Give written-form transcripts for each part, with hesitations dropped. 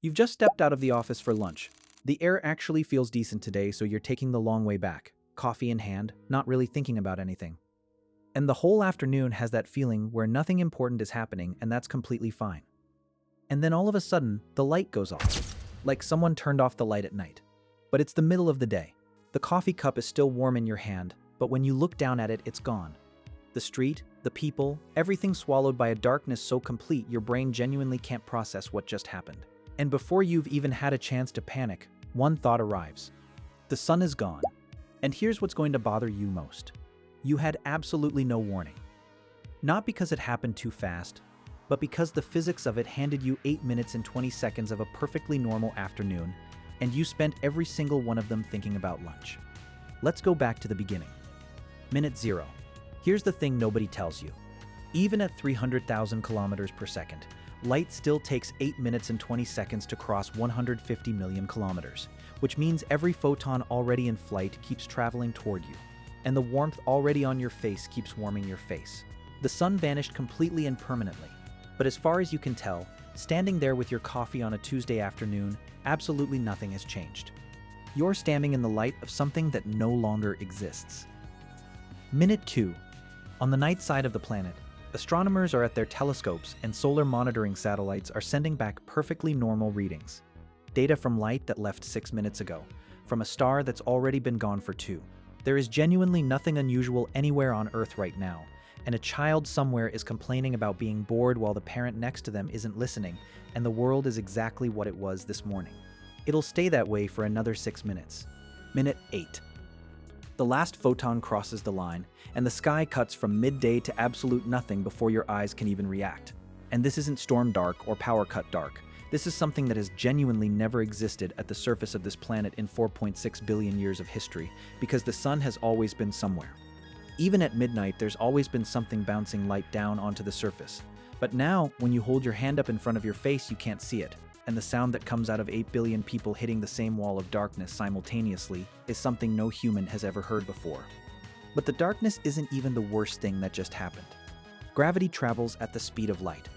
You've just stepped out of the office for lunch. The air actually feels decent today, so you're taking the long way back, coffee in hand, not really thinking about anything. And the whole afternoon has that feeling where nothing important is happening, and that's completely fine. And then all of a sudden, the light goes off, like someone turned off the light at night. But it's the middle of the day. The coffee cup is still warm in your hand, but when you look down at it, it's gone. The street, the people, everything swallowed by a darkness so complete your brain genuinely can't process what just happened. And before you've even had a chance to panic, one thought arrives. The sun is gone. And here's what's going to bother you most. You had absolutely no warning. Not because it happened too fast, but because the physics of it handed you 8 minutes and 20 seconds of a perfectly normal afternoon, and you spent every single one of them thinking about lunch. Let's go back to the beginning. Minute 0. Here's the thing nobody tells you. Even at 300,000 kilometers per second, light still takes 8 minutes and 20 seconds to cross 150 million kilometers, which means every photon already in flight keeps traveling toward you, and the warmth already on your face keeps warming your face. The sun vanished completely and permanently, but as far as you can tell, standing there with your coffee on a Tuesday afternoon, absolutely nothing has changed. You're standing in the light of something that no longer exists. Minute 2. On the night side of the planet, astronomers are at their telescopes and solar monitoring satellites are sending back perfectly normal readings. Data from light that left 6 minutes ago, from a star that's already been gone for 2. There is genuinely nothing unusual anywhere on Earth right now, and a child somewhere is complaining about being bored while the parent next to them isn't listening, and the world is exactly what it was this morning. It'll stay that way for another 6 minutes. Minute 8. The last photon crosses the line, and the sky cuts from midday to absolute nothing before your eyes can even react. And this isn't storm dark or power cut dark. This is something that has genuinely never existed at the surface of this planet in 4.6 billion years of history, because the sun has always been somewhere. Even at midnight, there's always been something bouncing light down onto the surface. But now, when you hold your hand up in front of your face, you can't see it. And the sound that comes out of 8 billion people hitting the same wall of darkness simultaneously is something no human has ever heard before. But the darkness isn't even the worst thing that just happened. Gravity travels at the speed of light.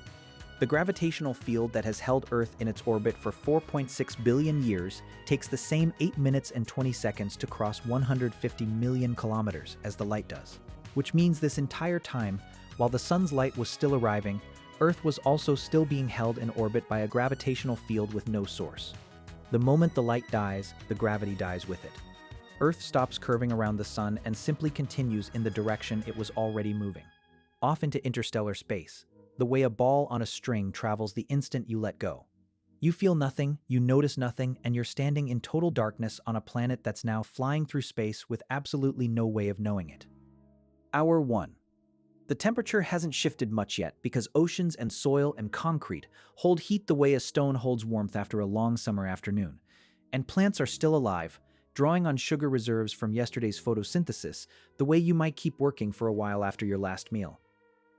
The gravitational field that has held Earth in its orbit for 4.6 billion years takes the same 8 minutes and 20 seconds to cross 150 million kilometers as the light does. Which means this entire time, while the sun's light was still arriving, Earth was also still being held in orbit by a gravitational field with no source. The moment the light dies, the gravity dies with it. Earth stops curving around the sun and simply continues in the direction it was already moving, off into interstellar space, the way a ball on a string travels the instant you let go. You feel nothing, you notice nothing, and you're standing in total darkness on a planet that's now flying through space with absolutely no way of knowing it. Hour 1. The temperature hasn't shifted much yet because oceans and soil and concrete hold heat the way a stone holds warmth after a long summer afternoon. And plants are still alive, drawing on sugar reserves from yesterday's photosynthesis, the way you might keep working for a while after your last meal.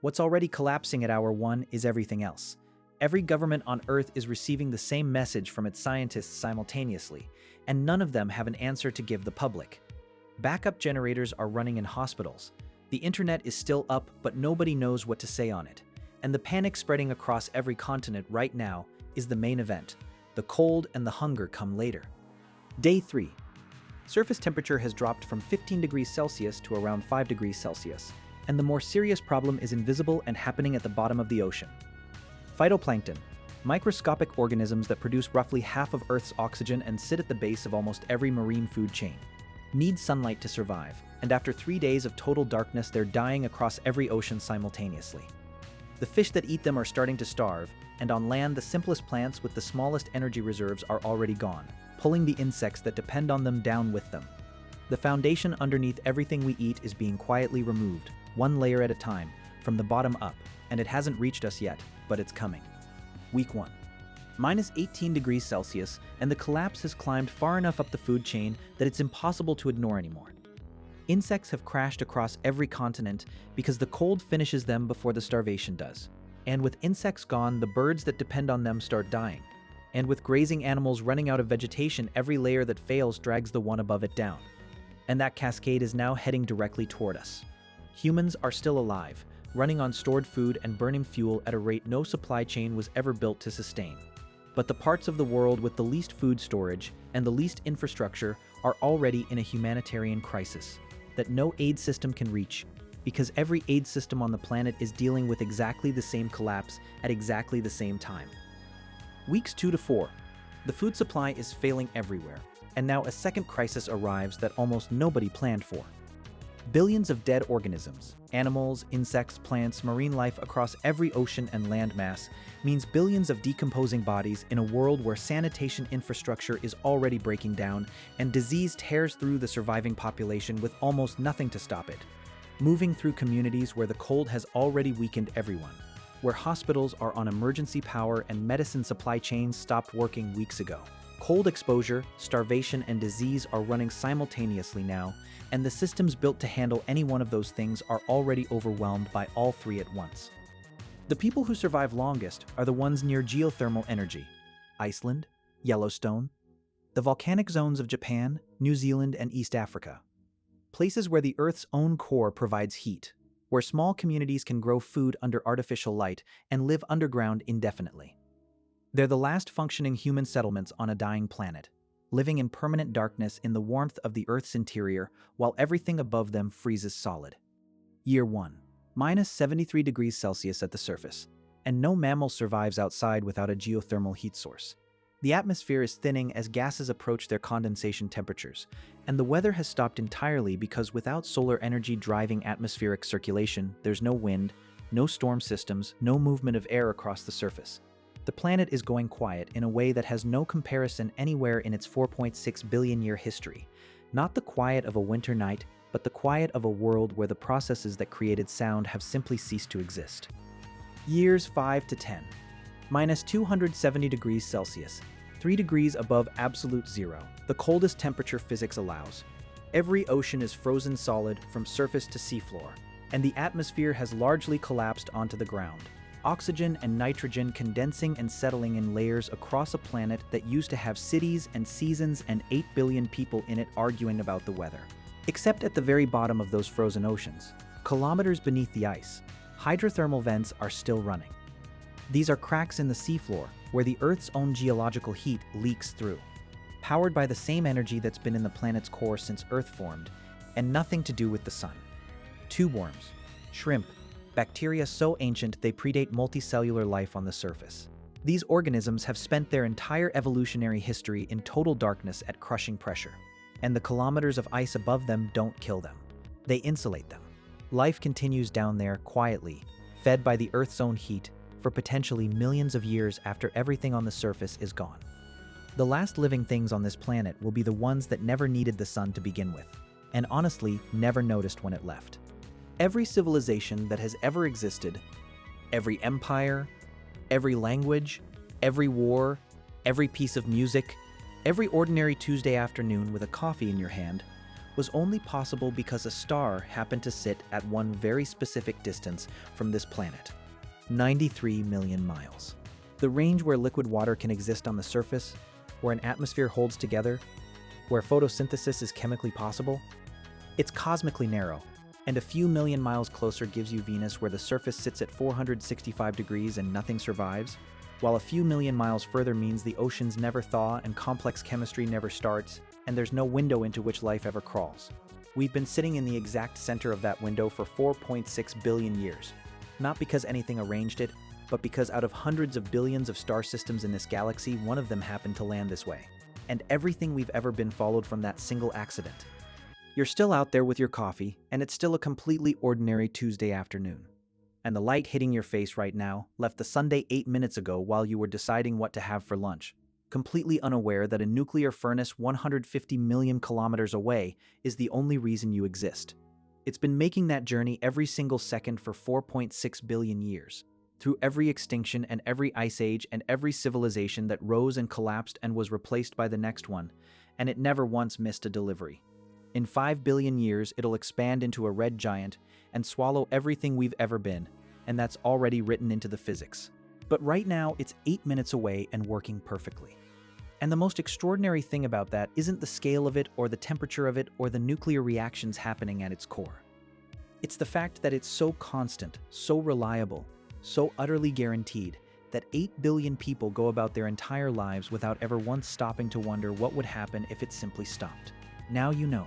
What's already collapsing at hour 1 is everything else. Every government on Earth is receiving the same message from its scientists simultaneously, and none of them have an answer to give the public. Backup generators are running in hospitals. The internet is still up, but nobody knows what to say on it. And the panic spreading across every continent right now is the main event. The cold and the hunger come later. Day 3. Surface temperature has dropped from 15 degrees Celsius to around 5 degrees Celsius. And the more serious problem is invisible and happening at the bottom of the ocean. Phytoplankton, microscopic organisms that produce roughly half of Earth's oxygen and sit at the base of almost every marine food chain, need sunlight to survive, and after 3 days of total darkness, they're dying across every ocean simultaneously. The fish that eat them are starting to starve, and on land, the simplest plants with the smallest energy reserves are already gone, pulling the insects that depend on them down with them. The foundation underneath everything we eat is being quietly removed, one layer at a time, from the bottom up, and it hasn't reached us yet, but it's coming. Week 1. Minus 18 degrees Celsius, and the collapse has climbed far enough up the food chain that it's impossible to ignore anymore. Insects have crashed across every continent because the cold finishes them before the starvation does. And with insects gone, the birds that depend on them start dying. And with grazing animals running out of vegetation, every layer that fails drags the one above it down. And that cascade is now heading directly toward us. Humans are still alive, running on stored food and burning fuel at a rate no supply chain was ever built to sustain. But the parts of the world with the least food storage and the least infrastructure are already in a humanitarian crisis that no aid system can reach, because every aid system on the planet is dealing with exactly the same collapse at exactly the same time. Weeks 2 to 4. The food supply is failing everywhere, and now a second crisis arrives that almost nobody planned for. Billions of dead organisms, animals, insects, plants, marine life across every ocean and land mass means billions of decomposing bodies in a world where sanitation infrastructure is already breaking down and disease tears through the surviving population with almost nothing to stop it. Moving through communities where the cold has already weakened everyone, where hospitals are on emergency power and medicine supply chains stopped working weeks ago. Cold exposure, starvation, and disease are running simultaneously now, and the systems built to handle any one of those things are already overwhelmed by all three at once. The people who survive longest are the ones near geothermal energy: Iceland, Yellowstone, the volcanic zones of Japan, New Zealand, and East Africa. Places where the Earth's own core provides heat, where small communities can grow food under artificial light and live underground indefinitely. They're the last functioning human settlements on a dying planet, living in permanent darkness in the warmth of the Earth's interior while everything above them freezes solid. Year 1. Minus 73 degrees Celsius at the surface, and no mammal survives outside without a geothermal heat source. The atmosphere is thinning as gases approach their condensation temperatures, and the weather has stopped entirely because without solar energy driving atmospheric circulation, there's no wind, no storm systems, no movement of air across the surface. The planet is going quiet in a way that has no comparison anywhere in its 4.6 billion year history. Not the quiet of a winter night, but the quiet of a world where the processes that created sound have simply ceased to exist. Years 5 to 10. Minus 270 degrees Celsius, 3 degrees above absolute zero, the coldest temperature physics allows. Every ocean is frozen solid from surface to seafloor, and the atmosphere has largely collapsed onto the ground. Oxygen and nitrogen condensing and settling in layers across a planet that used to have cities and seasons and 8 billion people in it arguing about the weather. Except at the very bottom of those frozen oceans, kilometers beneath the ice, hydrothermal vents are still running. These are cracks in the seafloor where the Earth's own geological heat leaks through, powered by the same energy that's been in the planet's core since Earth formed, and nothing to do with the sun. Tube worms, shrimp, bacteria so ancient they predate multicellular life on the surface. These organisms have spent their entire evolutionary history in total darkness at crushing pressure, and the kilometers of ice above them don't kill them. They insulate them. Life continues down there quietly, fed by the Earth's own heat, for potentially millions of years after everything on the surface is gone. The last living things on this planet will be the ones that never needed the sun to begin with, and honestly never noticed when it left. Every civilization that has ever existed, every empire, every language, every war, every piece of music, every ordinary Tuesday afternoon with a coffee in your hand, was only possible because a star happened to sit at one very specific distance from this planet, 93 million miles. The range where liquid water can exist on the surface, where an atmosphere holds together, where photosynthesis is chemically possible, it's cosmically narrow. And a few million miles closer gives you Venus, where the surface sits at 465 degrees and nothing survives, while a few million miles further means the oceans never thaw and complex chemistry never starts, and there's no window into which life ever crawls. We've been sitting in the exact center of that window for 4.6 billion years, not because anything arranged it, but because out of hundreds of billions of star systems in this galaxy, one of them happened to land this way. And everything we've ever been followed from that single accident. You're still out there with your coffee, and it's still a completely ordinary Tuesday afternoon. And the light hitting your face right now left the Sunday 8 minutes ago while you were deciding what to have for lunch, completely unaware that a nuclear furnace 150 million kilometers away is the only reason you exist. It's been making that journey every single second for 4.6 billion years, through every extinction and every ice age and every civilization that rose and collapsed and was replaced by the next one, and it never once missed a delivery. In 5 billion years, it'll expand into a red giant and swallow everything we've ever been, and that's already written into the physics. But right now, it's 8 minutes away and working perfectly. And the most extraordinary thing about that isn't the scale of it or the temperature of it or the nuclear reactions happening at its core. It's the fact that it's so constant, so reliable, so utterly guaranteed, that 8 billion people go about their entire lives without ever once stopping to wonder what would happen if it simply stopped. Now you know.